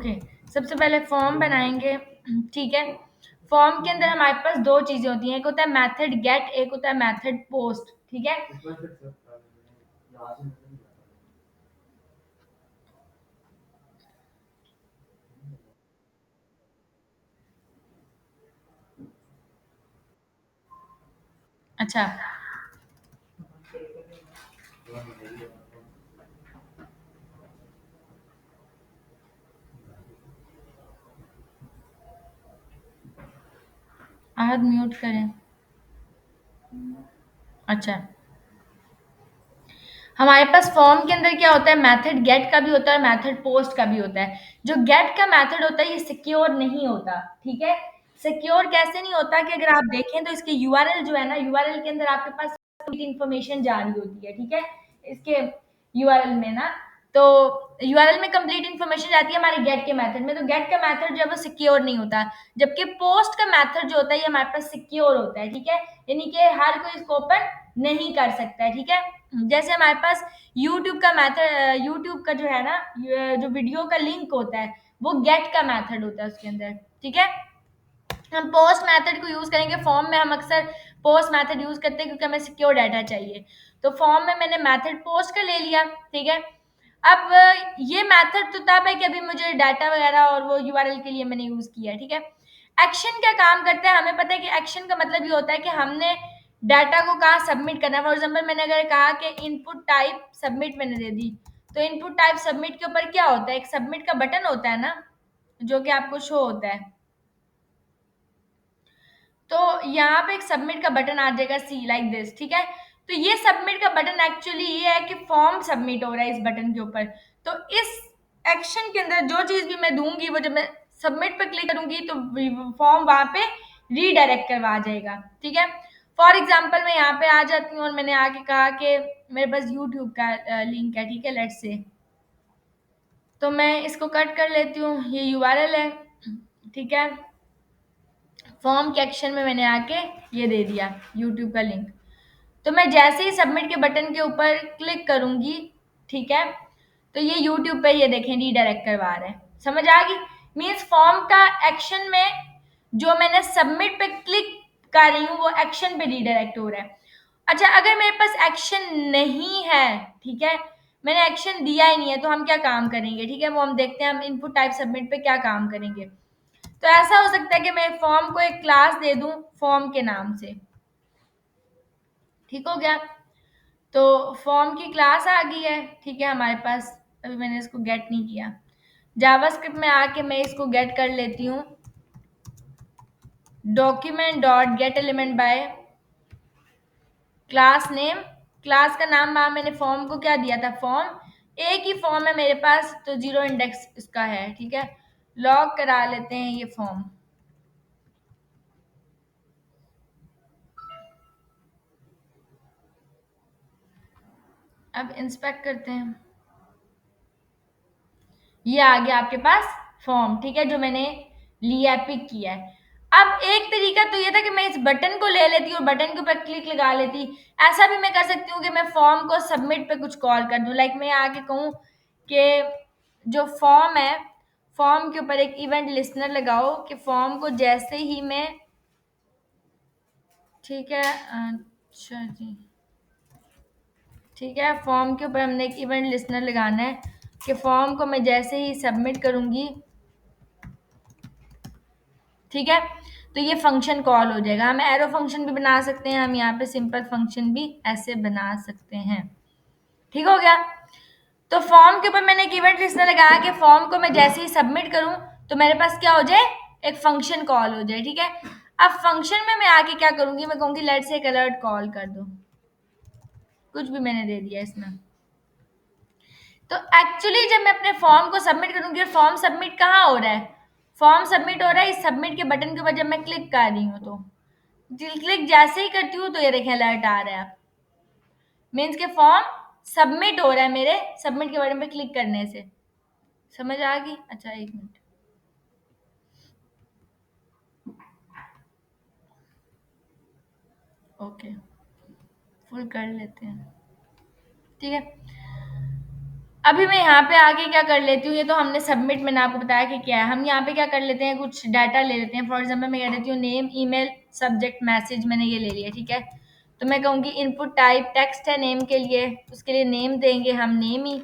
Okay, सबसे पहले form बनाएंगे। ठीक है, फॉर्म के अंदर हमारे पास दो चीजें होती हैं, एक होता है मेथड गेट, एक होता है मेथड पोस्ट। ठीक है, अच्छा, आहद म्यूट करें। अच्छा, हमारे पास फॉर्म के अंदर क्या होता है, मेथड गेट का भी होता है, मेथड पोस्ट का भी होता है। जो गेट का मेथड होता है ये सिक्योर नहीं होता। ठीक है, सिक्योर कैसे नहीं होता कि अगर आप देखें तो इसके यूआरएल जो है ना, यूआरएल के अंदर आपके पास इंफॉर्मेशन जा रही होती है। ठीक है, इसके यूआरएल में ना, तो यूआरएल में कंप्लीट इन्फॉर्मेशन जाती है हमारे गेट के मेथड में, तो गेट का मेथड जो है वो सिक्योर नहीं होता। जबकि पोस्ट का मेथड जो होता है ये हमारे पास सिक्योर होता है। ठीक है, यानी कि हर कोई इसको ओपन नहीं कर सकता है। ठीक है, जैसे हमारे पास यूट्यूब का मेथड, यूट्यूब का जो है ना, जो वीडियो का लिंक होता है वो गेट का मेथड होता है उसके अंदर। ठीक है, हम पोस्ट मेथड को यूज करेंगे। फॉर्म में हम अक्सर पोस्ट मेथड यूज करते हैं क्योंकि हमें सिक्योर डाटा चाहिए। तो फॉर्म में मैंने मेथड पोस्ट का ले लिया। ठीक है, अब ये मेथड तो तब है कि अभी मुझे डाटा वगैरह और वो यूआरएल के लिए मैंने यूज किया है। ठीक है, एक्शन क्या काम करता है, हमें पता है कि एक्शन का मतलब ये होता है कि हमने डाटा को कहाँ सबमिट करना है। फॉर एग्जाम्पल मैंने अगर कहा कि इनपुट टाइप सबमिट मैंने दे दी, तो इनपुट टाइप सबमिट के ऊपर क्या होता है, एक सबमिट का बटन होता है ना, जो कि आपको शो होता है। तो यहाँ पे एक सबमिट का बटन आ जाएगा, सी लाइक दिस। ठीक है, तो ये सबमिट का बटन एक्चुअली ये है कि फॉर्म सबमिट हो रहा है इस बटन के ऊपर। तो इस एक्शन के अंदर जो चीज भी मैं दूंगी वो जब मैं सबमिट पर क्लिक करूंगी तो फॉर्म वहां पे रीडायरेक्ट करवा जाएगा। ठीक है, फॉर एग्जाम्पल मैं यहाँ पे आ जाती हूँ और मैंने आके कहा कि मेरे पास यूट्यूब का लिंक है। ठीक है, लेट्स से, तो मैं इसको कट कर लेती हूँ, ये यूआरएल है। ठीक है, फॉर्म के एक्शन में मैंने आके ये दे दिया यूट्यूब का लिंक। तो मैं जैसे ही सबमिट के बटन के ऊपर क्लिक करूंगी, ठीक है, तो ये यूट्यूब पे ये देखें रीडायरेक्ट करवा रहे हैं। समझ आ गई? मीन्स फॉर्म का एक्शन में जो मैंने सबमिट पे क्लिक कर रही हूँ वो एक्शन पे रीडायरेक्ट हो रहा है। अच्छा, अगर मेरे पास एक्शन नहीं है, ठीक है, मैंने एक्शन दिया ही नहीं है, तो हम क्या काम करेंगे? ठीक है, वो हम देखते हैं, हम इनपुट टाइप सबमिट पे क्या काम करेंगे। तो ऐसा हो सकता है कि मैं फॉर्म को एक क्लास दे दूं फॉर्म के नाम से। ठीक हो गया, तो फॉर्म की क्लास आ गई है। ठीक है, हमारे पास अभी मैंने इसको गेट नहीं किया। जावास्क्रिप्ट में आके मैं इसको गेट कर लेती हूँ, document dot gate element by class name. Class का नाम वहां मैंने फॉर्म को क्या दिया था, फॉर्म। एक ही फॉर्म है मेरे पास तो जीरो इंडेक्स इसका है। ठीक है, लॉग करा लेते हैं ये फॉर्म। अब इंस्पेक्ट करते हैं, ये आ गया आपके पास फॉर्म। ठीक है, जो मैंने लिया, पिक किया है। अब एक तरीका तो ये था कि मैं इस बटन को ले लेती और बटन के ऊपर क्लिक लगा लेती। ऐसा भी मैं कर सकती हूँ कि मैं फॉर्म को सबमिट पे कुछ कॉल कर दूं, लाइक मैं आके कहूँ कि जो फॉर्म है, फॉर्म के ऊपर एक इवेंट लिस्नर लगाओ कि फॉर्म को जैसे ही मैं, ठीक है, अच्छा जी, ठीक है, फॉर्म के ऊपर हमने एक इवेंट लिस्नर लगाना है कि फॉर्म को मैं जैसे ही सबमिट करूंगी, ठीक है, तो ये फंक्शन कॉल हो जाएगा। हम एरो फंक्शन भी बना सकते हैं, हम यहाँ पे सिंपल फंक्शन भी ऐसे बना सकते हैं। ठीक हो गया, तो फॉर्म के ऊपर मैंने एक इवेंट लिस्टनर लगाया कि फॉर्म को मैं जैसे ही सबमिट करूं तो मेरे पास क्या हो जाए, एक फंक्शन कॉल हो जाए। ठीक है, अब फंक्शन में मैं आके क्या करूंगी, मैं कहूंगी लेट्स से एक अलर्ट कॉल कर दो, कुछ भी मैंने दे दिया इसमें। तो एक्चुअली जब मैं अपने फॉर्म को सबमिट करूंगी, और फॉर्म सबमिट कहाँ हो रहा है, फॉर्म सबमिट हो रहा है इस सबमिट के बटन के ऊपर। जब मैं क्लिक कर रही हूँ तो क्लिक जैसे ही करती हूँ तो ये देखें अलर्ट आ रहा है, मीन्स के फॉर्म सबमिट हो रहा है मेरे सबमिट के बटन पे क्लिक करने से। समझ आ गई? अच्छा, एक मिनट, ओके, फुल कर लेते हैं। ठीक है, अभी मैं यहाँ पे आके क्या कर लेती हूँ, ये तो हमने सबमिट, मैंने आपको बताया कि क्या है। हम यहाँ पे क्या कर लेते हैं, कुछ डाटा ले लेते हैं। फॉर एग्जाम्पल मैं कह देती हूँ नेम, ईमेल, सब्जेक्ट, मैसेज, मैंने ये ले लिया, ठीक है। तो मैं कहूँगी इनपुट टाइप टेक्स्ट है नेम के लिए, उसके लिए नेम देंगे हम नेम ही,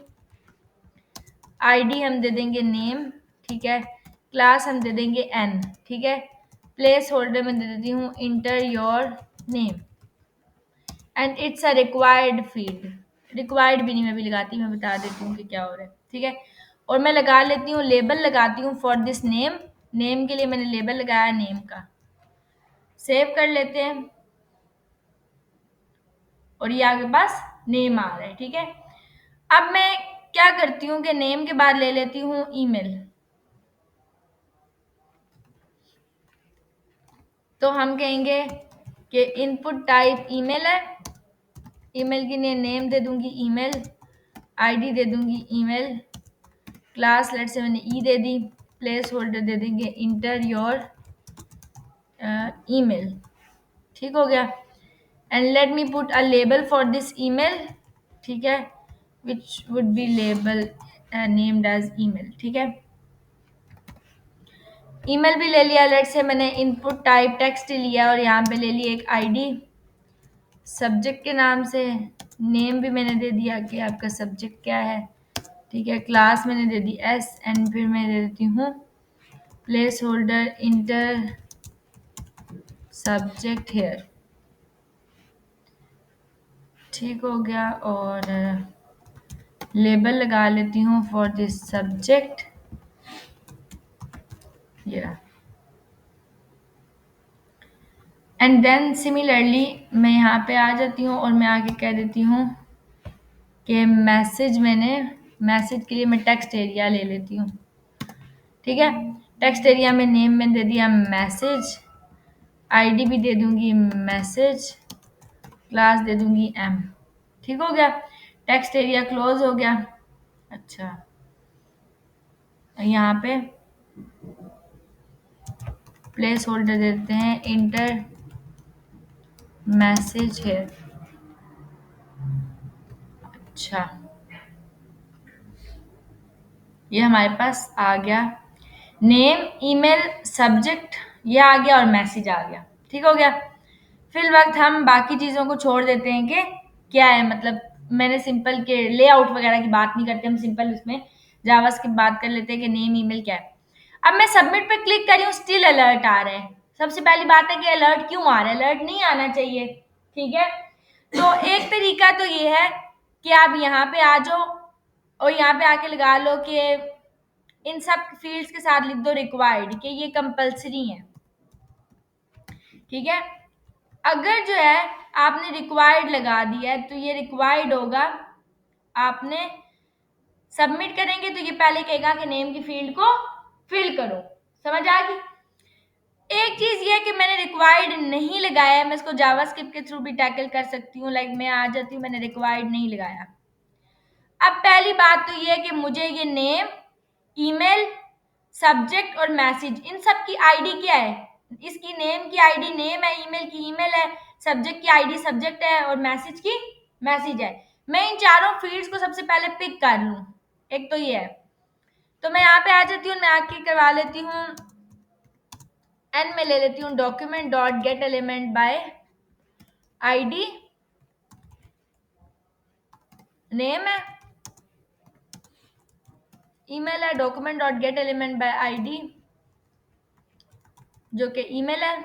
आईडी हम दे देंगे नेम, ठीक है। क्लास हम दे देंगे एन, ठीक है। प्लेस होल्डर में दे देती हूँ inter your name and it's a required field. Required भी नहीं मैं भी लगाती, मैं बता देती हूँ कि क्या हो रहा है, ठीक है। और मैं लगा लेती हूँ लेबल, लगाती हूँ फॉर दिस नेम, नेम के लिए मैंने लेबल लगाया नेम का। सेव कर लेते हैं और ये आपके पास नेम आ रहा है, ठीक है। अब मैं क्या करती हूँ कि नेम के बाद ले लेती हूँ ईमेल। तो हम कहेंगे कि इनपुट टाइप ईमेल है, ईमेल के लिए नेम दे दूंगी ईमेल, आईडी दे दूंगी ईमेल, क्लास लेट से मैंने ई दे दी, प्लेस होल्डर दे देंगे इंटर योर ईमेल, ठीक हो गया। And let me put a label for this email, ठीक है, which would be label named as email, ठीक है। ईमेल भी ले लिया, लेट से मैंने इनपुट टाइप टेक्स्ट लिया और यहाँ पे ले लिया एक आईडी सब्जेक्ट के नाम से, नेम भी मैंने दे दिया कि आपका सब्जेक्ट क्या है, ठीक है। क्लास मैंने दे दी एस एंड फिर मैं दे देती हूँ placeholder enter subject here, ठीक हो गया। और लेबल लगा लेती हूँ फॉर दिस सब्जेक्ट, ये रहा। एंड देन सिमिलरली मैं यहाँ पे आ जाती हूँ और मैं आके कह देती हूँ कि मैसेज, मैंने मैसेज के लिए मैं टेक्स्ट एरिया ले लेती हूँ, ठीक है। टेक्स्ट एरिया में नेम में दे दिया मैसेज, आईडी भी दे दूंगी मैसेज, क्लास दे दूंगी एम, ठीक हो गया। टेक्स्ट एरिया क्लोज हो गया। अच्छा, यहाँ पे प्लेस होल्डर देते हैं इंटर मैसेज है। अच्छा, ये हमारे पास आ गया नेम, ईमेल, सब्जेक्ट, ये आ गया और मैसेज आ गया, ठीक हो गया। फिर वक्त हम बाकी चीज़ों को छोड़ देते हैं कि क्या है, मतलब मैंने सिंपल के लेआउट वगैरह की बात नहीं करते, हम सिंपल उसमें जावास्क्रिप्ट बात कर लेते हैं कि नेम ईमेल क्या है। अब मैं सबमिट पे क्लिक करी हूँ, स्टिल अलर्ट आ रहा है। सबसे पहली बात है कि अलर्ट क्यों आ रहा है, अलर्ट नहीं आना चाहिए, ठीक है। तो एक तरीका तो ये है कि आप यहाँ पे आ जाओ और यहाँ पे आके लगा लो कि इन सब फील्ड्स के साथ लिख दो रिक्वायर्ड, कि ये कंपलसरी है, ठीक है। अगर जो है आपने रिक्वायर्ड लगा दिया है तो ये रिक्वायर्ड होगा, आपने सबमिट करेंगे तो ये पहले कहेगा कि नेम की फील्ड को फिल करो, समझ आ गई। एक चीज ये है कि मैंने रिक्वायर्ड नहीं लगाया है, मैं इसको जावास्क्रिप्ट के थ्रू भी टैकल कर सकती हूँ। लाइक मैं आ जाती हूँ, मैंने रिक्वायर्ड नहीं लगाया। अब पहली बात तो ये है कि मुझे ये नेम, ईमेल, सब्जेक्ट और मैसेज, इन सब की आईडी क्या है, इसकी नेम की आईडी नेम है, ईमेल की ईमेल है, सब्जेक्ट की आईडी सब्जेक्ट है और मैसेज की मैसेज है। मैं इन चारों फील्ड्स को सबसे पहले पिक कर लूं, एक तो ये है। तो मैं यहाँ पे आ जाती हूँ, मैं आके करवा लेती हूँ एंड में ले लेती हूँ document dot gate element by ID, name है, ईमेल है, document dot gate element by ID जो कि ईमेल है,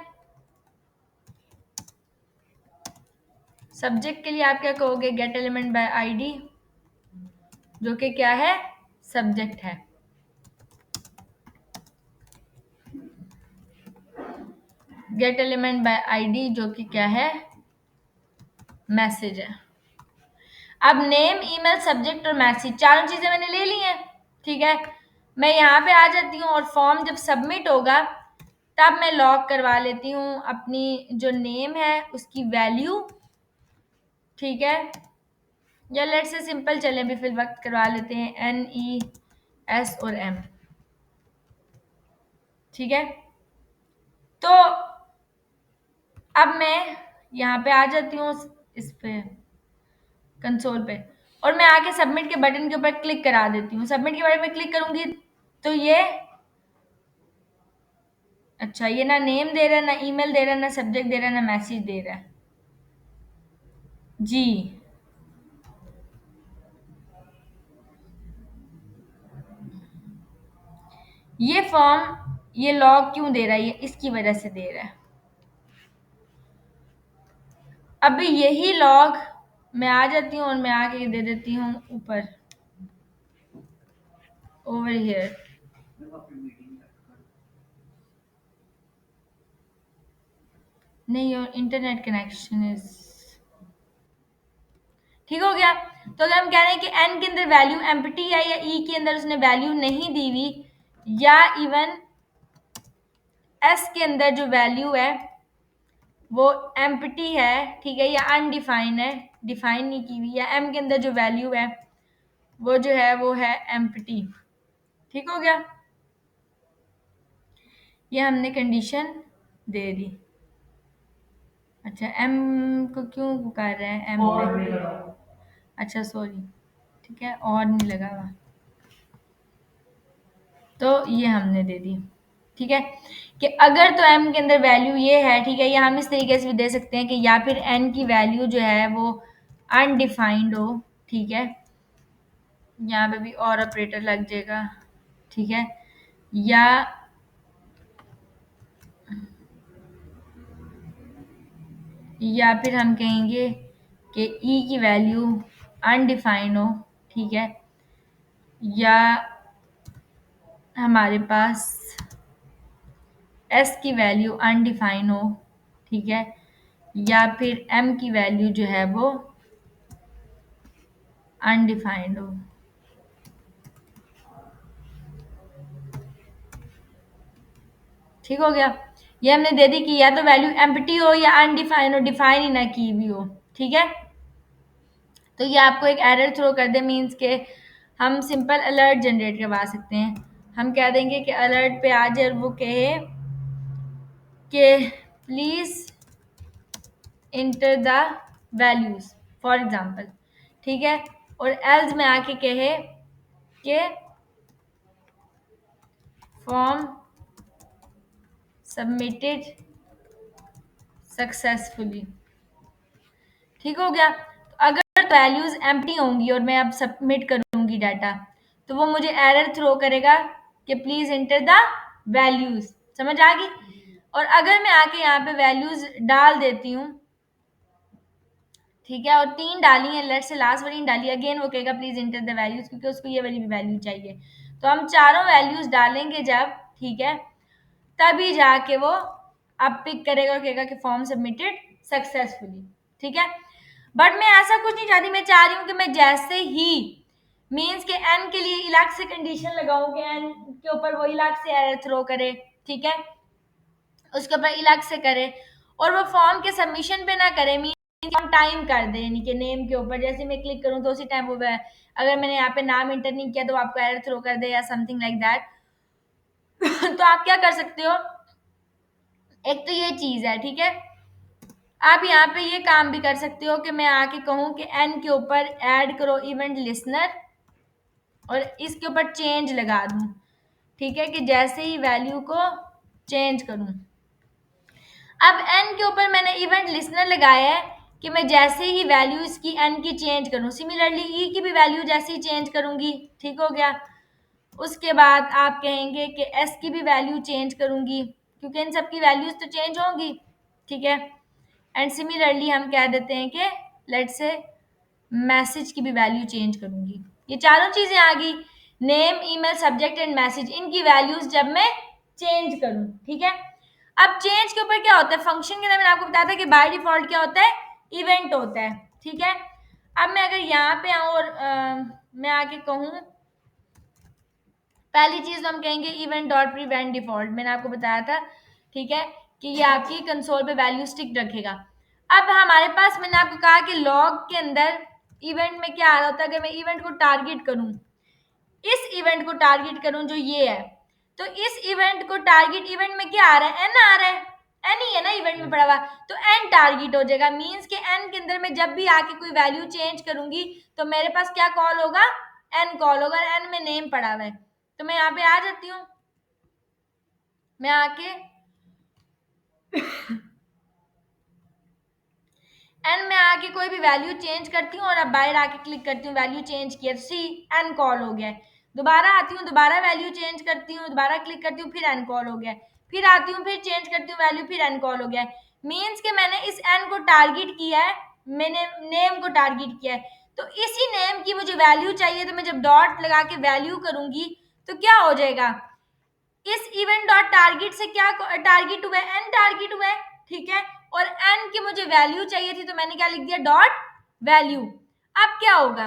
सब्जेक्ट के लिए आप क्या कहोगे, गेट एलिमेंट बाय आईडी जो कि क्या है, सब्जेक्ट है। गेट एलिमेंट बाय आईडी जो कि क्या है, मैसेज है। अब नेम, ईमेल, सब्जेक्ट और मैसेज चारों चीजें मैंने ले ली हैं, ठीक है। मैं यहाँ पे आ जाती हूँ और फॉर्म जब सबमिट होगा तब मैं लॉग करवा लेती हूँ अपनी जो नेम है उसकी वैल्यू, ठीक है। या लेट से सिंपल चले भी, फिर वक्त करवा लेते हैं NES और M, ठीक है। तो अब मैं यहाँ पे आ जाती हूँ इस पे कंसोल पे और मैं आके सबमिट के बटन के ऊपर क्लिक करा देती हूँ। सबमिट के बटन में क्लिक करूंगी तो ये अच्छा, ये ना नेम दे रहा है, ना ईमेल दे रहा है, ना सब्जेक्ट दे रहा है, ना मैसेज दे रहा है। जी, ये फॉर्म ये लॉग क्यों दे रहा है, ये इसकी वजह से दे रहा है। अभी यही लॉग मैं आ जाती हूँ और मैं आके दे देती हूँ ऊपर, ओवर हियर। नहीं, योर इंटरनेट कनेक्शन इज ठीक हो गया। तो अगर हम कह रहे हैं कि एन के अंदर वैल्यू एम्प्टी है या ई के अंदर उसने वैल्यू नहीं दी हुई, या इवन एस के अंदर जो वैल्यू है वो एम्प्टी है, ठीक है, या अनडिफाइंड है, डिफाइन नहीं की हुई, या एम के अंदर जो वैल्यू है वो जो है वो है एम्प्टी। ठीक हो गया, ये हमने कंडीशन दे दी। अच्छा, एम को क्यों पुकार रहे हैं, एम पे, अच्छा सॉरी, ठीक है, और नहीं लगा हुआ, तो ये हमने दे दी। ठीक है, कि अगर तो m के अंदर वैल्यू ये है, ठीक है, या हम इस तरीके से भी दे सकते हैं कि या फिर n की वैल्यू जो है वो अनडिफाइंड हो, ठीक है, यहाँ पे भी और ऑपरेटर लग जाएगा, ठीक है, या फिर हम कहेंगे कि e की वैल्यू अनडिफाइंड हो, ठीक है, या हमारे पास s की वैल्यू अनडिफाइन हो, ठीक है, या फिर m की वैल्यू जो है वो अनडिफाइंड हो। ठीक हो गया, ये हमने दे दी कि या तो वैल्यू एम्प्टी हो या अनडिफाइन हो, डिफाइन ही ना की भी हो। ठीक है, तो ये आपको एक एरर थ्रो कर दे, मीन्स के हम सिंपल अलर्ट जनरेट करवा सकते हैं। हम कह देंगे कि अलर्ट पे आ जाए और वो कहे कि please enter the values for example, ठीक है, और एल्स में आके कहे कि फॉर्म सबमिटेड सक्सेसफुली। ठीक हो गया, तो अगर वैल्यूज एम्प्टी होंगी और मैं अब सबमिट करूंगी डाटा, तो वो मुझे एरर थ्रो करेगा कि प्लीज इंटर द वैल्यूज। समझ आ गई? और अगर मैं आके यहाँ पे वैल्यूज डाल देती हूँ, ठीक है, और 3 डाली है, लेट से लास्ट वाली डाली, अगेन वो कहेगा प्लीज इंटर द वैल्यूज, क्योंकि उसको ये वाली भी वैल्यू चाहिए। तो हम चारों वैल्यूज डालेंगे जब, ठीक है, तभी जाके वो अब पिक करेगा और कहेगा कि फॉर्म सबमिटेड सक्सेसफुली। ठीक है, बट मैं ऐसा कुछ नहीं चाहती, मैं चाह रही हूँ कि मैं जैसे ही मीन्स के एन के लिए अलग से कंडीशन लगाऊं कि एन के ऊपर वो अलग से एरर थ्रो करे, ठीक है, उसके ऊपर अलग से करे, और वो फॉर्म के सबमिशन पे ना करे, मीन ऑन टाइम कर दे, यानी कि नेम के ऊपर जैसे मैं क्लिक करूं तो उसी टाइम वो अगर मैंने यहाँ पे नाम इंटर नहीं किया तो आपको एरर थ्रो कर दे या समथिंग लाइक दैट। तो आप क्या कर सकते हो, एक तो ये चीज है, ठीक है, आप यहाँ पे ये काम भी कर सकते हो कि मैं आके कहूँ कि एन के ऊपर ऐड करो इवेंट लिसनर और इसके ऊपर चेंज लगा दूं, ठीक है, कि जैसे ही वैल्यू को चेंज करूं। अब एन के ऊपर मैंने इवेंट लिसनर लगाया है कि मैं जैसे ही वैल्यू इसकी एन की चेंज करूं, सिमिलरली ई की भी वैल्यू जैसे ही चेंज करूंगी। ठीक हो गया, उसके बाद आप कहेंगे कि एस की भी वैल्यू चेंज करूंगी, क्योंकि इन सब की वैल्यूज तो चेंज होंगी। ठीक है, एंड सिमिलरली हम कह देते हैं कि लेट से मैसेज की भी वैल्यू चेंज करूंगी। ये चारों चीजें आ गई, name, email, subject and message, इनकी वैल्यूज जब मैं चेंज करूं। ठीक है, अब चेंज के ऊपर क्या होता है, फंक्शन के अंदर मैंने आपको बताया था कि बाय डिफॉल्ट क्या होता है, इवेंट होता है। ठीक है, अब मैं अगर यहाँ पे आऊं और मैं आके कहूँ, पहली चीज तो हम कहेंगे इवेंट डॉट प्रीवेंट डिफॉल्ट, मैंने आपको बताया था, ठीक है, कि ये आपकी कंसोल पे वैल्यू स्टिक रखेगा। अब हमारे पास मैंने आपको कहा कि लॉग के अंदर इवेंट में क्या आ रहा होता है, अगर मैं इवेंट को टारगेट करूं, इस इवेंट को टारगेट करूं जो ये है, तो इस इवेंट को टारगेट इवेंट में क्या आ रहा है, एन आ रहा है, एन ही है ना इवेंट में पड़ा हुआ, तो एन टारगेट हो जाएगा। मींस के एन के अंदर मैं जब भी आके कोई वैल्यू चेंज करूंगी तो मेरे पास क्या कॉल होगा, एन कॉल होगा। एन में नेम पड़ा हुआ है, तो मैं यहाँ पे आ जाती हूँ। मैं आके एन में आके कोई भी वैल्यू चेंज करती हूँ और अब बाहर आके क्लिक करती हूँ, वैल्यू चेंज किया, सी एन कॉल हो गया। दोबारा आती हूँ, दोबारा वैल्यू चेंज करती हूँ, दोबारा क्लिक करती हूँ, फिर एन कॉल हो गया। फिर आती हूँ, फिर चेंज करती हूँ वैल्यू, फिर एन कॉल हो गया। मीन्स के मैंने इस एन को टारगेट किया है, मैंने नेम को टारगेट किया है, तो इसी नेम की मुझे वैल्यू चाहिए। तो मैं जब डॉट लगा के वैल्यू करूंगी तो क्या हो जाएगा, इस इवेंट डॉट टारगेट से क्या टारगेट हुआ है, एन टारगेट हुआ है, ठीक है। और एन की मुझे वैल्यू चाहिए थी, तो मैंने क्या लिख दिया, डॉट वैल्यू। अब क्या होगा,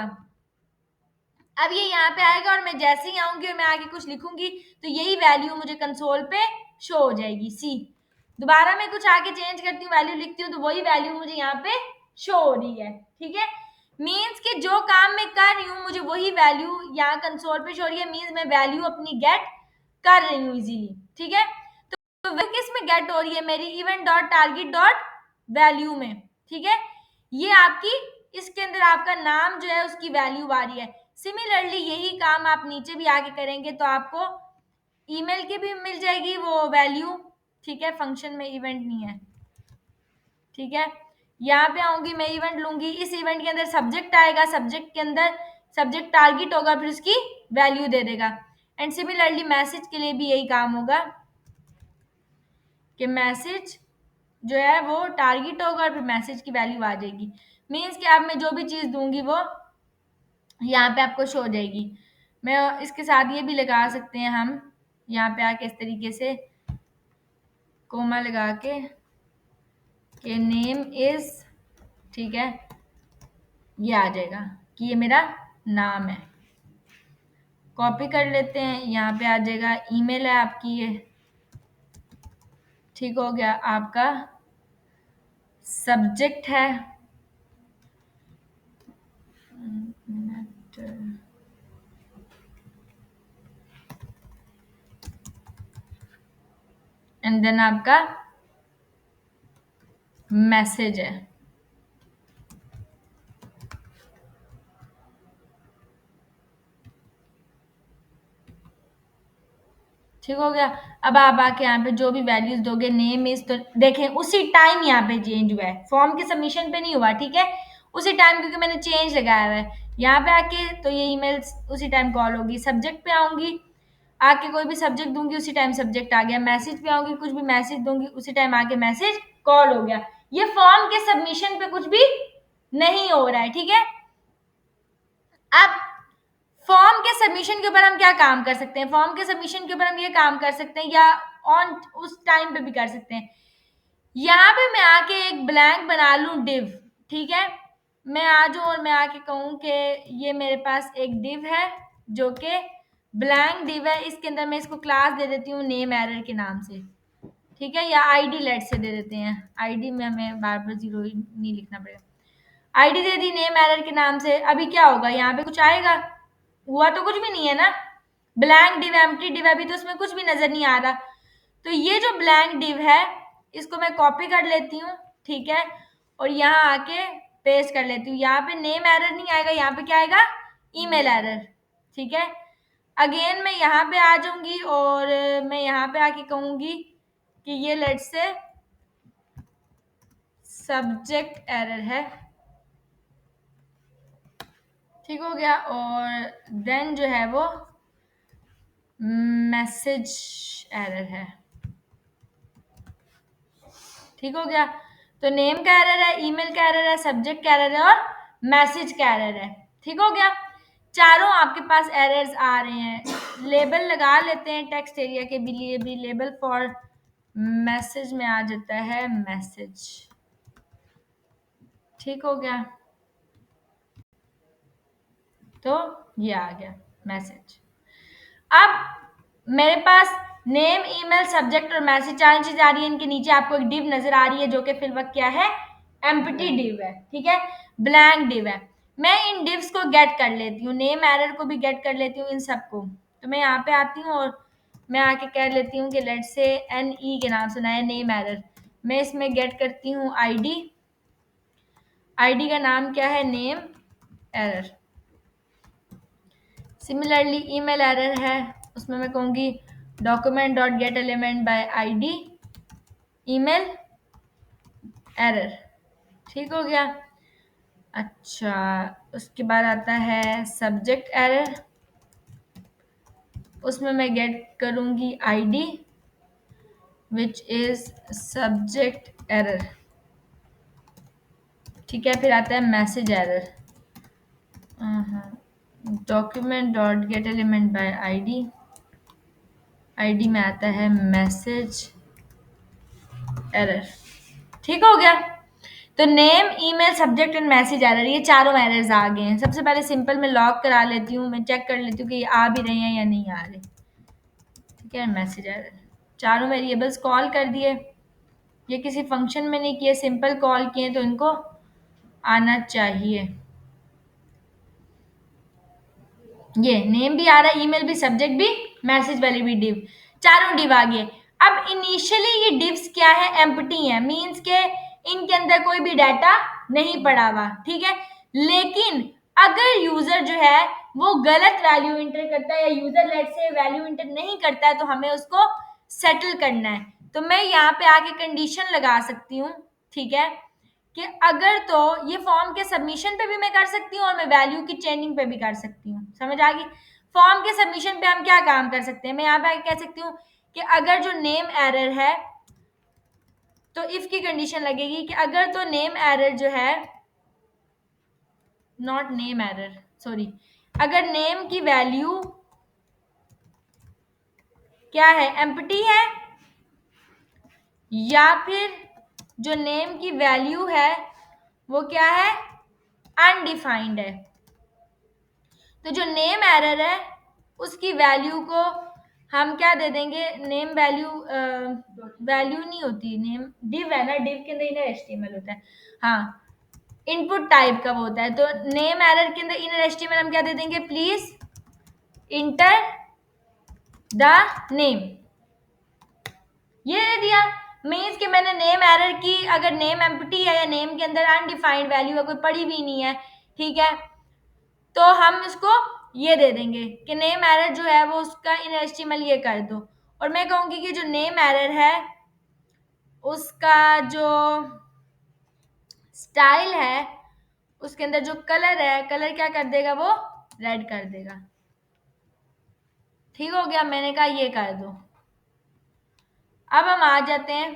अब ये यहाँ पे आएगा और मैं जैसे ही आऊंगी और मैं आगे कुछ लिखूंगी तो यही वैल्यू मुझे कंसोल पे शो हो जाएगी, सी। दोबारा मैं कुछ आके चेंज करती हूँ, वैल्यू लिखती हूँ, तो वही वैल्यू मुझे यहाँ पे शो हो रही है, ठीक है। मीन्स के जो काम मैं कर रही हूँ मुझे वही वैल्यू यहाँ कंसोल पे शो हो रही है। मीन्स मैं वैल्यू अपनी गेट कर रही हूँ इजीली, ठीक है। तो वह किस में गेट हो रही है, मेरी event dot target dot value में, ठीक है। ये आपकी इसके अंदर आपका नाम जो है उसकी वैल्यू आ रही है। सिमिलरली यही काम आप नीचे भी आके करेंगे तो आपको ईमेल की भी मिल जाएगी वो वैल्यू, ठीक है। फंक्शन में इवेंट नहीं है, ठीक है। यहाँ पे आऊंगी, मैं इवेंट लूंगी, इस इवेंट के अंदर सब्जेक्ट आएगा, सब्जेक्ट के अंदर सब्जेक्ट टारगेट होगा, फिर उसकी वैल्यू दे देगा। एंड सिमिलरली मैसेज के लिए भी यही काम होगा कि मैसेज जो है वो टारगेट होगा और फिर मैसेज की वैल्यू आ जाएगी। मीन्स कि अब मैं जो भी चीज़ दूंगी वो यहाँ पे आपको शो हो जाएगी। मैं इसके साथ ये भी लगा सकते हैं हम, यहाँ पे आके इस तरीके से कोमा लगा के नेम इज, ठीक है, ये आ जाएगा कि ये मेरा नाम है। कॉपी कर लेते हैं, यहाँ पे आ जाएगा ईमेल है आपकी ये, ठीक हो गया। आपका सब्जेक्ट है, एंड देन आपका मैसेज है, ठीक हो गया। अब आप आके यहाँ पे जो भी वैल्यूज दोगे, नेम इज, तो देखें उसी टाइम यहाँ पे चेंज हुआ है, फॉर्म के सबमिशन पे नहीं हुआ, ठीक है। उसी टाइम, क्योंकि मैंने चेंज लगाया हुआ है यहाँ पे आके, तो ये ईमेल उसी टाइम कॉल होगी। सब्जेक्ट पे आऊंगी, आके कोई भी सब्जेक्ट दूंगी उसी टाइम सब्जेक्ट आ गया। मैसेज पे आऊंगी, कुछ भी मैसेज दूंगी उसी टाइम आके मैसेज कॉल हो गया। ये फॉर्म के सबमिशन पे कुछ भी नहीं हो रहा है, ठीक है। अब फॉर्म के सबमिशन के ऊपर हम क्या काम कर सकते हैं, फॉर्म के सबमिशन के ऊपर हम ये काम कर सकते हैं, या ऑन उस टाइम पे भी कर सकते हैं। यहाँ पे मैं आके एक ब्लैंक बना लूं डिव, ठीक है। मैं आ जाऊं और मैं आके कहूं कि ये मेरे पास एक डिव है जो कि ब्लैंक डिव है, इसके अंदर मैं इसको क्लास दे देती हूँ नेम एरर के नाम से, ठीक है, या आईडी लेट से दे देते हैं। आईडी में हमें बार बार जीरो ही नहीं लिखना पड़ेगा। ID they the name error के नाम से। अभी क्या होगा, यहाँ पे कुछ आएगा, हुआ तो कुछ भी नहीं है ना, ब्लैंक डिव एम्प्टी डिव, अभी तो उसमें कुछ भी नजर नहीं आ रहा। तो ये जो ब्लैंक डिव है इसको मैं कॉपी कर लेती हूँ, ठीक है, और यहाँ आके पेस्ट कर लेती हूँ। यहाँ पे नेम एरर नहीं आएगा, यहाँ पे क्या आएगा, ईमेल एरर, ठीक है। अगेन मैं यहाँ पे आ जाऊंगी और मैं यहाँ पे आके कहूंगी कि ये लेट से सब्जेक्ट एरर है, ठीक हो गया। और देन जो है वो मैसेज एरर है, ठीक हो गया। तो नेम का एरर है, ईमेल का एरर है, सब्जेक्ट का एरर है और मैसेज का एरर है, ठीक हो गया। चारों आपके पास एरर्स आ रहे हैं। लेबल लगा लेते हैं टेक्स्ट एरिया के लिए भी, लेबल फॉर मैसेज में आ जाता है मैसेज, ठीक हो गया। तो ये आ गया मैसेज। अब मेरे पास नेम, ईमेल, सब्जेक्ट और मैसेज चार चीज आ रही है। इनके नीचे आपको एक डिव नजर आ रही है जो कि फिल वक्त क्या है, एम्प्टी डिव है, ठीक है, ब्लैंक डिव है। मैं इन डिव्स को गेट कर लेती हूँ, नेम एरर को भी गेट कर लेती हूँ, इन सबको। तो मैं यहाँ पे आती हूँ और मैं आके कह लेती हूँ कि लेट से एन ई के नाम से नया नेम एरर, मैं इसमें गेट करती हूँ आईडी। आईडी का नाम क्या है? Name error. Similarly email error है, उसमें मैं कहूँगी document dot gate element by ID email error. ठीक हो गया। अच्छा, उसके बाद आता है सब्जेक्ट एरर, उसमें मैं गेट करूँगी ID which is subject error. ठीक है, फिर आता है message error, document dot gate element by ID, ID में आता है मैसेज एरर। ठीक हो गया। तो name, email, subject and message error, ये चारों एरर्स आ गए हैं। सबसे पहले सिंपल मैं लॉग करा लेती हूँ, मैं चेक कर लेती हूँ कि ये आ भी रहे हैं या नहीं आ रहे। ठीक है, मैसेज एरर, चारों वेरिएबल्स कॉल कर दिए, ये किसी फंक्शन में नहीं किए, सिंपल कॉल किए, तो इनको आना चाहिए। ये नेम भी आ रहा है, ईमेल भी, सब्जेक्ट भी, मैसेज वाली भी डिव, चारों डिव आ गए। अब इनिशियली ये डिव्स क्या है? एम्प्टी है, मींस के इनके अंदर कोई भी डाटा नहीं पड़ा हुआ। ठीक है, लेकिन अगर यूजर जो है वो गलत वैल्यू इंटर करता है या यूजर लेट से वैल्यू इंटर नहीं करता है, तो हमें उसको सेटल करना है। तो मैं यहाँ पे आके कंडीशन लगा सकती हूँ। ठीक है, कि अगर, तो ये फॉर्म के सबमिशन पे भी मैं कर सकती हूँ और मैं वैल्यू की चेंजिंग पे भी कर सकती हूँ। समझ आ गई? फॉर्म के सबमिशन पे हम क्या काम कर सकते हैं? मैं यहाँ पे कह सकती हूँ कि अगर जो नेम एरर है, तो इफ की कंडीशन लगेगी कि अगर तो नेम एरर जो है, नॉट नेम एरर, सॉरी, अगर नेम की वैल्यू क्या है? एम्प्टी है, या फिर जो नेम की वैल्यू है वो क्या है? अनडिफाइंड है। तो जो नेम एरर है उसकी वैल्यू को हम क्या दे देंगे? नेम वैल्यू, वैल्यू नहीं होती, नेम डिव है ना, डिव के अंदर इनर एचटीएमएल होता है। हाँ, इनपुट टाइप का वो होता है। तो नेम एरर के अंदर इनर एचटीएमएल हम क्या दे देंगे? Please enter the name. ये दे दिया, मीन्स कि मैंने नेम एरर की, अगर नेम एम्प्टी है या नेम के अंदर अनडिफाइंड वैल्यू है, कोई पड़ी भी नहीं है, ठीक है, तो हम इसको ये दे देंगे कि नेम एरर जो है वो उसका इन एचटीएमएल ये कर दो। और मैं कहूँगी कि जो नेम एरर है उसका जो स्टाइल है, उसके अंदर जो कलर है, कलर क्या कर देगा? वो रेड कर देगा। ठीक हो गया, मैंने कहा ये कर दो। अब हम आ जाते हैं,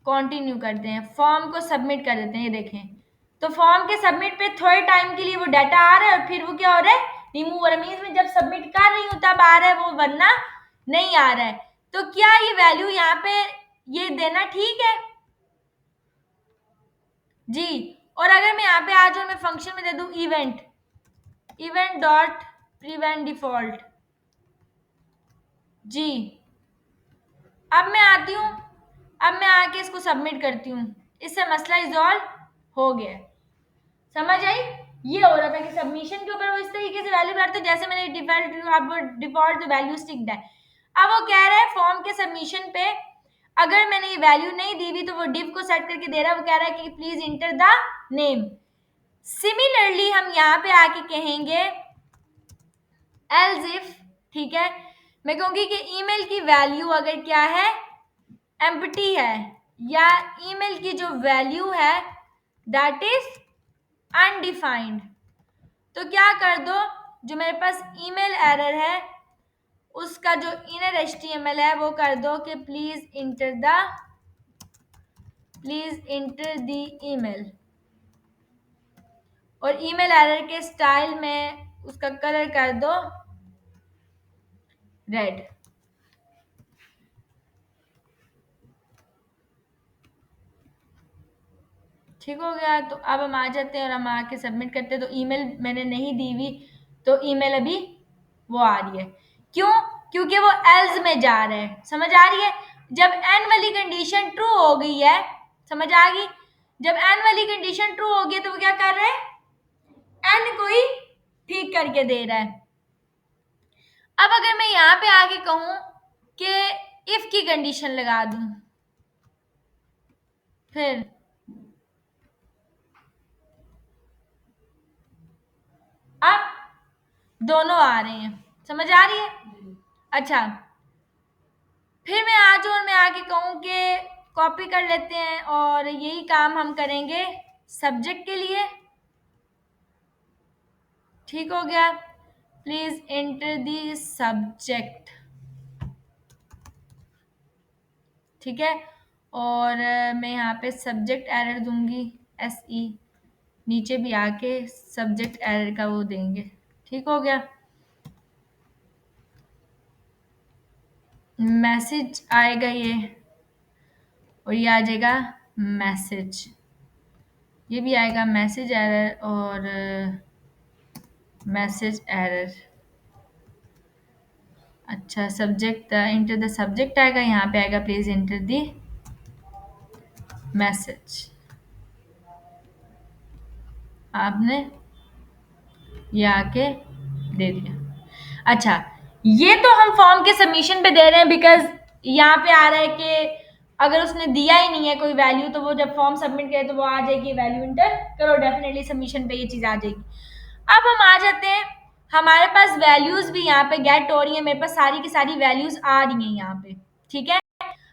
कंटिन्यू करते हैं, फॉर्म को सबमिट कर देते हैं। ये देखें, तो फॉर्म के सबमिट पे थर्ड टाइम के लिए वो डाटा आ रहा है और फिर वो क्या हो रहा है? रिमूव हो रहा है। मींस में जब सबमिट कर रही हूँ तब आ रहा है वो, वरना नहीं आ रहा है। तो क्या ये वैल्यू यहाँ पे ये देना ठीक है? जी। और अगर मैं यहाँ पे आ जाऊँ, मैं फंक्शन में दे दूँ event, event dot prevent default. जी, अब मैं आती हूँ, अब मैं आके इसको सबमिट करती हूँ, इससे मसला रिजॉल्व हो गया। समझ आई? ये हो रहा था कि सबमिशन के ऊपर वो इस तरीके से वैल्यू करते जैसे मैंने डिफॉल्ट वैल्यू स्टिक्ड है। अब वो कह रहा है फॉर्म के सबमिशन पे अगर मैंने ये वैल्यू नहीं दी हुई तो वो डिव को सेट करके दे रहा है। वो कह रहा है कि please enter the name. Similarly हम यहाँ पे आके कहेंगे एल्स इफ, ठीक है, मैं कहूंगी कि ईमेल की वैल्यू अगर क्या है? एम्प्टी है, या ईमेल की जो वैल्यू है दैट इज अनडिफाइंड, तो क्या कर दो? जो मेरे पास ईमेल एरर है उसका जो इनर एचटीएमएल है वो कर दो कि प्लीज इंटर द ईमेल। और ईमेल एरर के स्टाइल में उसका कलर कर दो रेड। ठीक हो गया। तो अब हम आ जाते हैं और हम आके सबमिट करते हैं। तो ईमेल मैंने नहीं दी हुई, तो ईमेल अभी वो आ रही है। क्यों? क्योंकि वो एल्स में जा रहे हैं। समझ आ रही है? जब एन वाली कंडीशन ट्रू हो गई है, समझ आ गई? जब एन वाली कंडीशन ट्रू हो गई तो वो क्या कर रहे हैं? एन को ही ठीक करके दे रहा है। अब अगर मैं यहाँ पे आके कहूं कि इफ की कंडीशन लगा दूं, फिर अब दोनों आ रहे हैं, समझ आ रही है? अच्छा, फिर मैं आ जाऊं और मैं आके कहूं कि कॉपी कर लेते हैं और यही काम हम करेंगे सब्जेक्ट के लिए। ठीक हो गया, प्लीज एंटर दी सब्जेक्ट। ठीक है, और मैं यहाँ पे सब्जेक्ट एरर दूंगी, SE। नीचे भी आके सब्जेक्ट एरर का वो देंगे। ठीक हो गया, मैसेज आएगा ये, और ये आ जाएगा मैसेज, ये भी आएगा मैसेज एरर और मैसेज एरर। अच्छा, सब्जेक्ट इंटर द सब्जेक्ट आएगा, यहाँ पे आएगा प्लीज इंटर दी मैसेज। आपने ये आके दे दिया। अच्छा, ये तो हम फॉर्म के सबमिशन पे दे रहे हैं, बिकॉज यहाँ पे आ रहा है कि अगर उसने दिया ही नहीं है कोई वैल्यू, तो वो जब फॉर्म सबमिट करे तो वो आ जाएगी वैल्यू इंटर करो, डेफिनेटली सबमिशन पे ये चीज आ जाएगी। अब हम आ जाते हैं, हमारे पास वैल्यूज भी यहाँ पे गेट हो रही है, मेरे पास सारी की सारी वैल्यूज आ रही हैं यहाँ पे। ठीक है,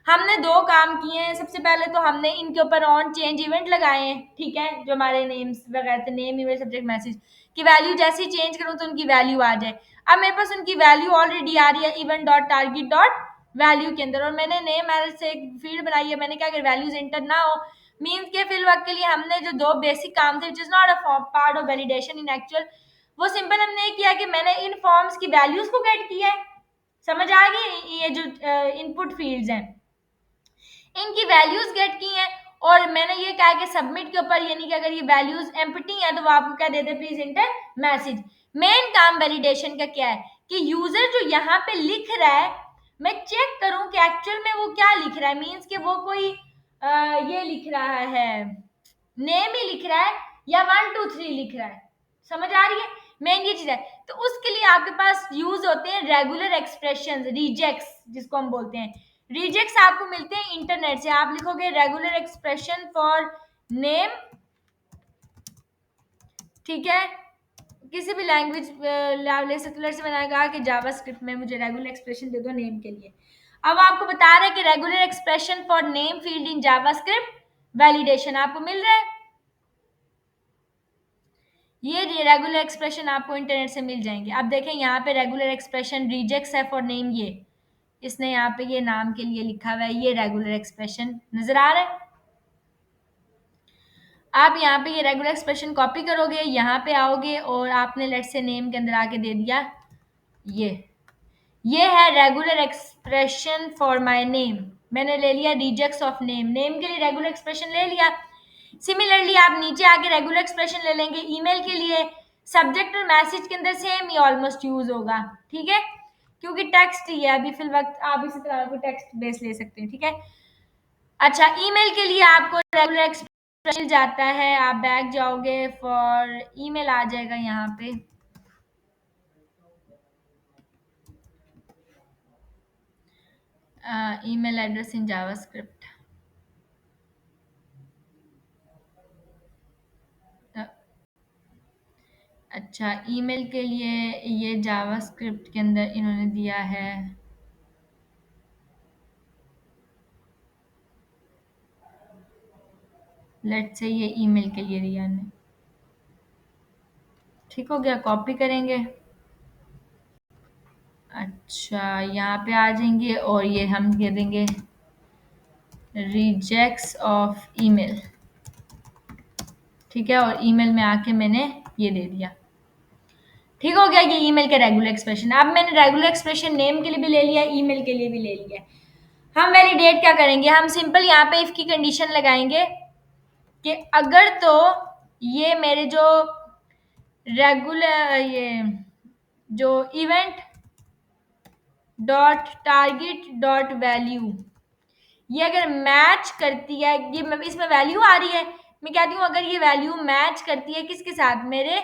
हमने दो काम किए हैं। सबसे पहले तो हमने इनके ऊपर ऑन चेंज इवेंट लगाए हैं। ठीक है, जो हमारे नेम्स वगैरह थे, नेम ईमेल सब्जेक्ट मैसेज की वैल्यू जैसे ही चेंज करूँ तो उनकी वैल्यू आ जाए। अब मेरे पास उनकी वैल्यू ऑलरेडी आ रही है event dot target dot value के अंदर, और मैंने नेम एरर से एक फील्ड बनाई है। मैंने क्या, अगर वैल्यूज इंटर ना हो मीन्स के फिल वक्त के लिए हमने जो दो बेसिक काम थे, which is not a part of validation in actual, वो सिंपल हमने किया कि मैंने इन फॉर्म्स की वैल्यूज को गेट किया है। समझ आ गई? ये जो इनपुट फील्ड्स हैं इनकी वैल्यूज गेट की हैं, और मैंने ये कहा कि सबमिट के ऊपर, यानी कि अगर ये वैल्यूज एम्प्टी है तो वो आपको क्या दे दे, प्लीज इंटर मैसेज। मेन काम वैलिडेशन का क्या है कि यूजर जो यहाँ पे लिख रहा है, मैं चेक करूं कि एक्चुअल में वो क्या लिख रहा है, मीन्स कि वो कोई ये लिख रहा है, नेम ही लिख रहा है या 1 2 3 लिख रहा है। समझ आ रही है? मेन ये चीज है। तो उसके लिए आपके पास यूज होते हैं रेगुलर एक्सप्रेशन, रिजेक्ट्स जिसको हम बोलते हैं। रिजेक्ट्स आपको मिलते हैं इंटरनेट से। आप लिखोगे रेगुलर एक्सप्रेशन फॉर नेम, ठीक है, किसी भी लैंग्वेज से मैंने कहा कि जावास्क्रिप्ट में मुझे रेगुलर एक्सप्रेशन दे दो नेम के लिए। अब आपको बता रहे हैं कि regular expression for name field in JavaScript validation आपको मिल रहा है। ये रेगुलर एक्सप्रेशन आपको इंटरनेट से मिल जाएंगे। अब देखें यहाँ पे रेगुलर एक्सप्रेशन रिजेक्ट्स है फॉर नेम, ये इसने यहाँ पे ये नाम के लिए लिखा हुआ है, ये रेगुलर एक्सप्रेशन नजर आ रहा है। आप यहाँ पे ये रेगुलर एक्सप्रेशन कॉपी करोगे, यहाँ पे आओगे और आपने लेट से नेम के अंदर आके दे दिया ये है regular expression for my name. मैंने ले लिया रिजेक्ट्स ऑफ नेम, नेम के लिए रेगुलर एक्सप्रेशन ले लिया। सिमिलरली आप नीचे आके रेगुलर एक्सप्रेशन ले लेंगे ईमेल के लिए। सब्जेक्ट और मैसेज के अंदर सेम ही ऑलमोस्ट यूज होगा, ठीक है, क्योंकि टेक्स्ट ही है अभी फिल वक्त, आप इसी तरह को टेक्स्ट बेस ले सकते हैं। ठीक है, अच्छा, ईमेल के लिए आपको रेगुलर एक्सप्रेशन मिल जाता है। आप बैक जाओगे फॉर ईमेल, आ जाएगा यहाँ पे ईमेल एड्रेस इन जावास्क्रिप्ट। अच्छा, ईमेल के लिए ये जावास्क्रिप्ट के अंदर इन्होंने दिया है, लेट्स से ये ईमेल के लिए दिया ने। ठीक हो गया, कॉपी करेंगे। अच्छा, यहाँ पे आ जाएंगे और ये हम दे देंगे रिजेक्ट्स ऑफ ईमेल। ठीक है, और ईमेल में आके मैंने ये दे दिया। ठीक हो गया, ये ईमेल के रेगुलर एक्सप्रेशन। अब मैंने रेगुलर एक्सप्रेशन नेम के लिए भी ले लिया, ईमेल के लिए भी ले लिया। हम वैलिडेट क्या करेंगे, हम सिंपल यहाँ पे इफ की कंडीशन लगाएंगे कि अगर तो ये मेरे जो रेगुलर ये जो event dot target dot value, ये अगर मैच करती है, ये इसमें वैल्यू आ रही है, मैं कहती हूँ अगर ये वैल्यू मैच करती है किसके साथ, मेरे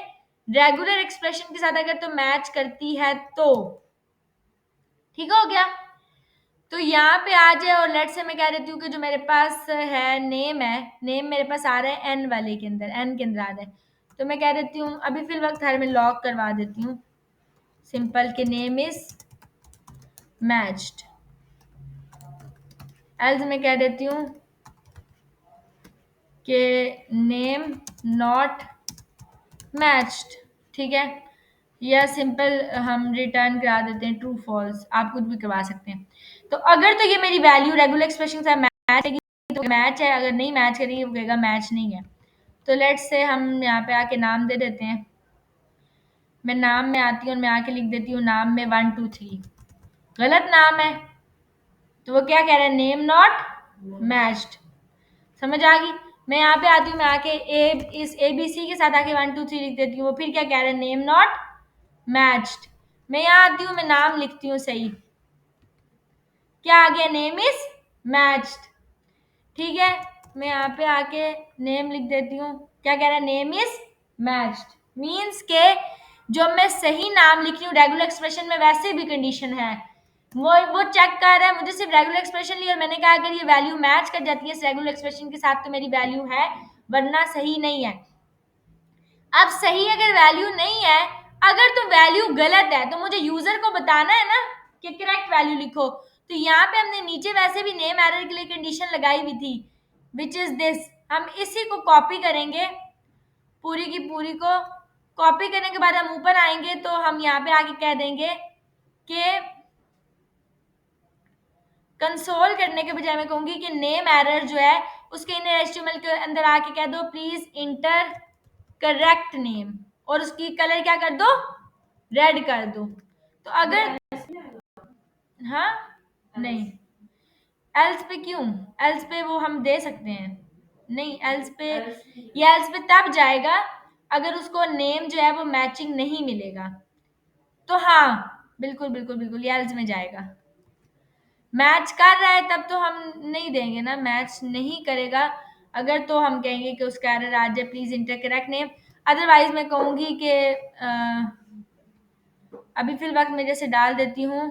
रेगुलर एक्सप्रेशन के साथ अगर तो मैच करती है तो ठीक हो गया। तो यहाँ पे आ जाए और लेट से मैं कह देती हूँ कि जो मेरे पास है नेम मेरे पास आ रहा है एन वाले के अंदर, एन के अंदर आ रहा है। तो मैं कह देती हूँ अभी फिल वक्त हर में लॉक करवा देती हूँ सिंपल के नेम इज मैच्ड। एल्स मैं कह देती हूँ कि नेम नॉट मैच्ड, ठीक है। या सिंपल हम रिटर्न करा देते हैं ट्रू फॉल्स, आप कुछ भी करवा सकते हैं। तो अगर तो ये मेरी वैल्यू रेगुलर एक्सप्रेशन से मैच है तो मैच है, अगर नहीं मैच करेगी वो कहेगा मैच नहीं है। तो लेट्स से हम यहाँ पे आके नाम दे देते हैं। मैं नाम में आती हूँ और मैं आके लिख देती हूँ नाम में 1 2 3, गलत नाम है। तो वो क्या कह रहा है, नेम नॉट मैच्ड। समझ आ गई। मैं यहाँ पे आती हूँ, मैं आके इस ABC के साथ आके 1 2 3 लिख देती हूँ। वो फिर क्या कह रहा है, नेम नॉट मैच्ड। मैं यहाँ आती हूँ, मैं नाम लिखती हूँ सही, क्या आ गया, नेम इज मैच्ड, ठीक है। मैं यहाँ पे आके नेम लिख देती हूँ, क्या कह रहा है, नेम इज मैच्ड। मीन्स के जो मैं सही नाम लिख रही हूँ रेगुलर एक्सप्रेशन में वैसे भी कंडीशन है, वो चेक कर रहा है। मुझे सिर्फ रेगुलर एक्सप्रेशन ली और मैंने कहा अगर ये वैल्यू मैच कर जाती है इस रेगुलर एक्सप्रेशन के साथ तो मेरी वैल्यू है, वरना सही नहीं है। अब सही अगर वैल्यू नहीं है, अगर तो वैल्यू गलत है तो मुझे यूजर को बताना है ना कि करेक्ट वैल्यू लिखो। तो यहाँ पे हमने नीचे वैसे भी नेम एरर के लिए कंडीशन लगाई हुई थी विच इज दिस। हम इसी को कॉपी करेंगे, पूरी की पूरी को कॉपी करने के बाद हम ऊपर आएंगे तो हम यहाँ पे आके कह देंगे कि कंसोल करने के बजाय मैं कहूंगी कि नेम एरर जो है उसके इनर एचटीएमएल के अंदर आके कह दो प्लीज इंटर करेक्ट नेम, और उसकी कलर क्या कर दो, रेड कर दो। तो अगर हाँ नहीं, एल्स पे क्यों, एल्स पे वो हम दे सकते हैं, नहीं एल्स पे, ये एल्स पे तब जाएगा अगर उसको नेम जो है वो मैचिंग नहीं मिलेगा। तो हाँ बिल्कुल बिल्कुल बिल्कुल ये एल्स में जाएगा। मैच कर रहा है तब तो हम नहीं देंगे ना, मैच नहीं करेगा अगर तो हम कहेंगे कि उसका एरर आ जाए please inter correct name. Otherwise मैं कहूंगी कि अभी फिल वक्त मैं जैसे डाल देती हूँ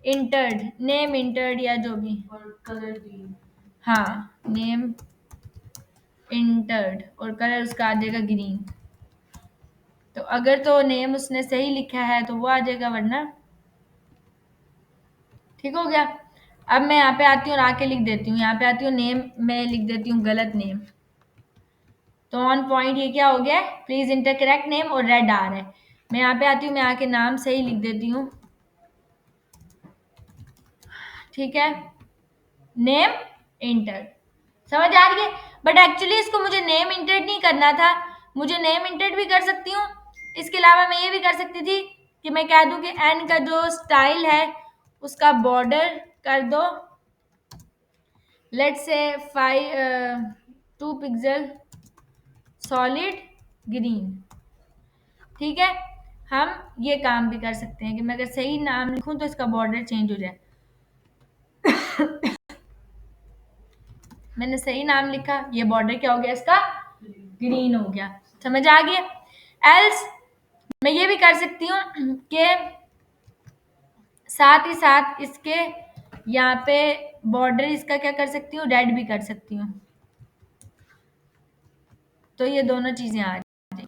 इंटर्ड, नेम इंटर्ड या जो भी, और कलर ग्रीन, हाँ नेम इंटर्ड और कलर उसका आ जाएगा ग्रीन। तो अगर तो नेम उसने सही लिखा है तो वो आ जाएगा, वरना ठीक हो गया। अब मैं यहाँ पे आती हूँ और आके लिख देती हूँ, यहाँ पे आती हूँ नेम में लिख देती हूँ गलत नेम। तो ऑन पॉइंट ये क्या हो गया, प्लीज इंटर करेक्ट नेम और रेड आ रहा है। मैं यहाँ पे आती हूँ, मैं आके नाम सही लिख देती हूँ, ठीक है, नेम इंटर। समझ आ रही है। बट एक्चुअली इसको मुझे नेम इंटर नहीं करना था, मुझे नेम इंटर भी कर सकती हूँ। इसके अलावा मैं ये भी कर सकती थी कि मैं कह दूं कि एन का जो स्टाइल है उसका बॉर्डर कर दो let's say 2 pixel solid green, ठीक है। हम ये काम भी कर सकते हैं कि मैं अगर सही नाम लिखूं तो इसका बॉर्डर चेंज हो जाए। मैंने सही नाम लिखा, ये बॉर्डर क्या हो गया इसका, ग्रीन हो गया। समझ आ गया। एल्स मैं ये भी कर सकती हूँ कि साथ ही साथ इसके यहाँ पे बॉर्डर इसका क्या कर सकती हूँ, रेड भी कर सकती हूँ। तो ये दोनों चीजें आ जाए,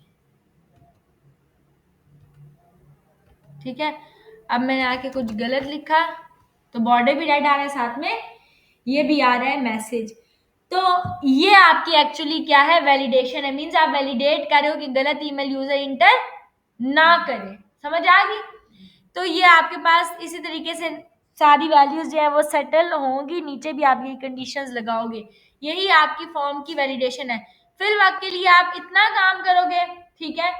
ठीक है। अब मैंने आके कुछ गलत लिखा तो बॉर्डर भी रेड आ रहा है, साथ में ये भी आ रहा है मैसेज। तो ये आपकी एक्चुअली क्या है, वैलिडेशन है। मींस आप वैलिडेट कर रहे हो कि गलत ईमेल यूजर इंटर ना करे। समझ आ गई। तो ये आपके पास इसी तरीके से सारी वैल्यूज जो है वो सेटल होंगी, नीचे भी आप ये कंडीशंस लगाओगे, यही आपकी फॉर्म की वैलिडेशन है। फिर वक्त के लिए आप इतना काम करोगे, ठीक है।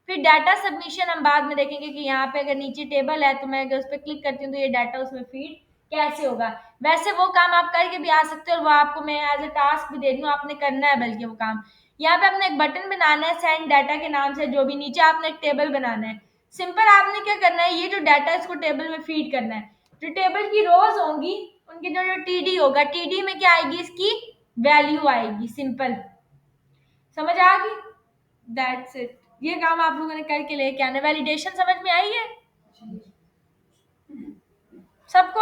फिर डाटा सबमिशन हम बाद में देखेंगे कि यहाँ पे अगर नीचे टेबल है तो मैं अगर उस पर क्लिक करती हूँ तो ये डाटा उसमें फीड कैसे होगा। वैसे वो काम आप करके भी आ सकते हो और वो आपको मैं एज ए टास्क भी दे रही हूँ, आपने करना है बल्कि वो काम। यहाँ पे आपने एक बटन बनाना है सेंड डाटा के नाम से, जो भी नीचे आपने एक टेबल बनाना है। सिंपल आपने क्या करना है, ये जो डाटा है इसको टेबल में फीड करना है। जो टेबल की रोज होंगी उनकी जो टीडी होगा, टीडी में क्या आएगी, इसकी वैल्यू आएगी। सिंपल समझ आ गई। That's it. ये काम आप लोगों ने करके लेके आना। वैलिडेशन समझ में आई है सबको।